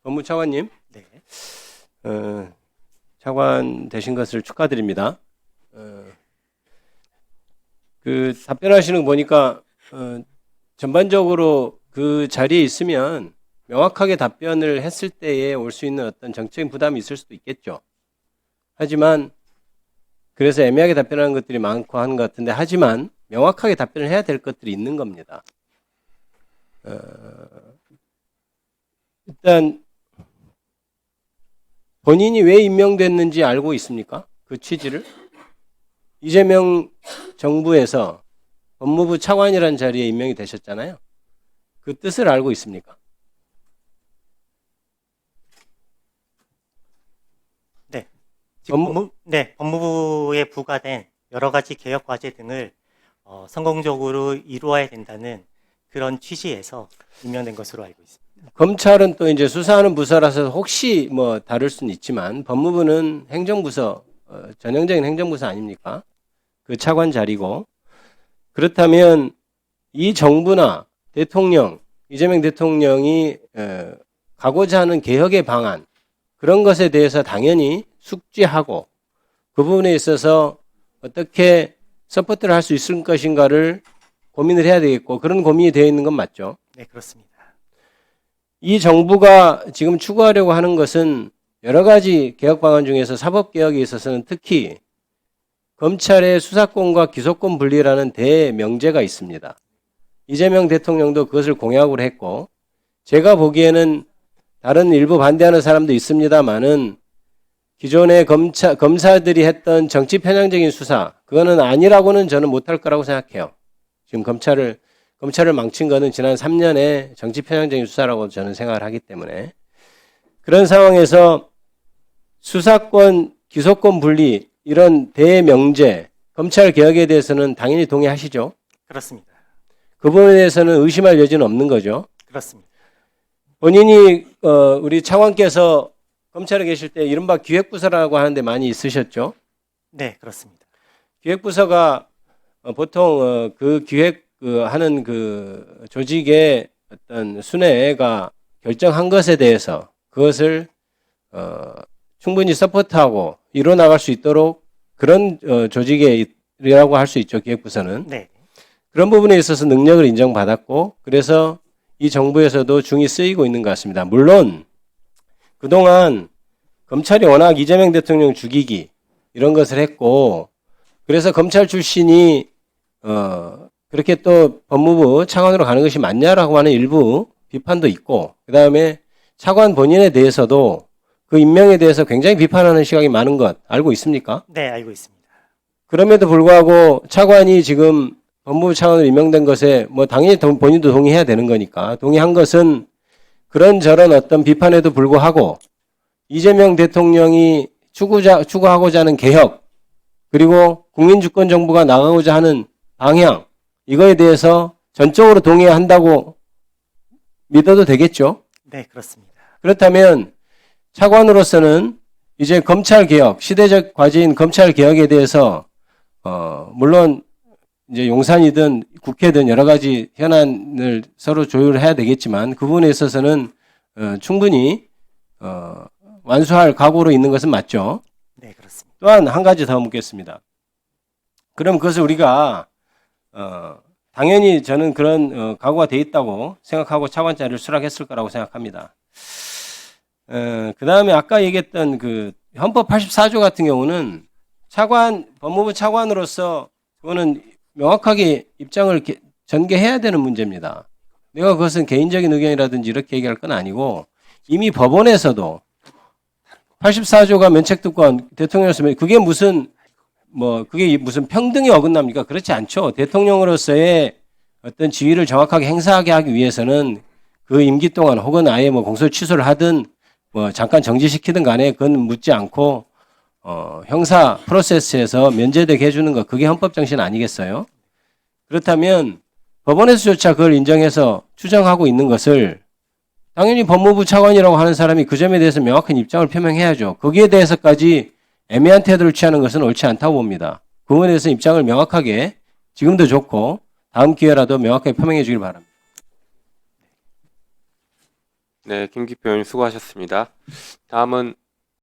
법무차관님, 네. 차관 되신 것을 축하드립니다. 그 답변하시는 거 보니까 전반적으로 그 자리에 있으면 명확하게 답변을 했을 때에 올 수 있는 어떤 정적인 부담이 있을 수도 있겠죠. 하지만 그래서 애매하게 답변하는 것들이 많고 하는 것 같은데, 하지만 명확하게 답변을 해야 될 것들이 있는 겁니다. 일단 본인이 왜 임명됐는지 알고 있습니까? 그 취지를? 이재명 정부에서 법무부 차관이라는 자리에 임명이 되셨잖아요. 그 뜻을 알고 있습니까? 네. 지금 법무- 법무부에 부과된 여러 가지 개혁 과제 등을 성공적으로 이루어야 된다는 그런 취지에서 임명된 것으로 알고 있습니다. 검찰은 또 이제 수사하는 부서라서 혹시 뭐 다를 수는 있지만 법무부는 행정부서, 전형적인 행정부서 아닙니까? 그 차관 자리고. 그렇다면 이 정부나 대통령, 이재명 대통령이 가고자 하는 개혁의 방안, 그런 것에 대해서 당연히 숙지하고 그 부분에 있어서 어떻게 서포트를 할 수 있을 것인가를 고민을 해야 되겠고, 그런 고민이 되어 있는 건 맞죠? 네, 그렇습니다. 이 정부가 지금 추구하려고 하는 것은 여러 가지 개혁 방안 중에서 사법개혁에 있어서는 특히 검찰의 수사권과 기소권 분리라는 대명제가 있습니다. 이재명 대통령도 그것을 공약으로 했고, 제가 보기에는 다른 일부 반대하는 사람도 있습니다만은 기존의 검사들이 했던 정치 편향적인 수사, 그거는 아니라고는 저는 못할 거라고 생각해요. 지금 검찰을 망친 거는 지난 3년의 정치 편향적인 수사라고 저는 생각을 하기 때문에, 그런 상황에서 수사권, 기소권 분리, 이런 대명제, 검찰 개혁에 대해서는 당연히 동의하시죠? 그렇습니다. 그 부분에 대해서는 의심할 여지는 없는 거죠. 그렇습니다. 본인이 우리 차관께서 검찰에 계실 때 이른바 기획부서라고 하는데 많이 있으셨죠? 네, 그렇습니다. 기획부서가 보통 그 하는 그 조직의 어떤 순회가 결정한 것에 대해서 그것을 충분히 서포트하고 이뤄나갈 수 있도록 그런 조직이라고 할 수 있죠. 기획부서는. 네. 그런 부분에 있어서 능력을 인정받았고, 그래서 이 정부에서도 중이 쓰이고 있는 것 같습니다. 물론 그동안 검찰이 워낙 이재명 대통령 죽이기 이런 것을 했고, 그래서 검찰 출신이 그렇게 또 법무부 차관으로 가는 것이 맞냐라고 하는 일부 비판도 있고, 그 다음에 차관 본인에 대해서도 그 임명에 대해서 굉장히 비판하는 시각이 많은 것 알고 있습니까? 네, 알고 있습니다. 그럼에도 불구하고 차관이 지금 법무부 차관으로 임명된 것에 뭐 당연히 본인도 동의해야 되는 거니까, 동의한 것은 그런저런 어떤 비판에도 불구하고 이재명 대통령이 추구하고자 하는 개혁, 그리고 국민주권정부가 나가고자 하는 방향, 이거에 대해서 전적으로 동의한다고 믿어도 되겠죠? 네, 그렇습니다. 그렇다면 차관으로서는 이제 검찰개혁, 시대적 과제인 검찰개혁에 대해서 물론 이제 용산이든 국회든 여러 가지 현안을 서로 조율을 해야 되겠지만 그 부분에 있어서는 충분히 완수할 각오로 있는 것은 맞죠. 네, 그렇습니다. 또한 한 가지 더 묻겠습니다. 그럼 그것을 우리가 당연히 저는 그런 각오가 돼 있다고 생각하고 차관 자리를 수락했을 거라고 생각합니다. 그 다음에 아까 얘기했던 그 헌법 84조 같은 경우는 법무부 차관으로서 그거는 명확하게 입장을 전개해야 되는 문제입니다. 내가 그것은 개인적인 의견이라든지 이렇게 얘기할 건 아니고, 이미 법원에서도 84조가 면책특권 대통령으로서 그게 무슨 평등이 어긋납니까? 그렇지 않죠. 대통령으로서의 어떤 지위를 정확하게 행사하게 하기 위해서는 그 임기 동안 혹은 아예 뭐 공소 취소를 하든 뭐 잠깐 정지시키든 간에 그건 묻지 않고 형사 프로세스에서 면제되게 해주는 것, 그게 헌법 정신 아니겠어요? 그렇다면 법원에서조차 그걸 인정해서 추정하고 있는 것을 당연히 법무부 차관이라고 하는 사람이 그 점에 대해서 명확한 입장을 표명해야죠. 거기에 대해서까지 애매한 태도를 취하는 것은 옳지 않다고 봅니다. 그 부분에 대해서 입장을 명확하게 지금도 좋고 다음 기회라도 명확하게 표명해 주길 바랍니다. 네, 김기표 의원님 수고하셨습니다. 다음은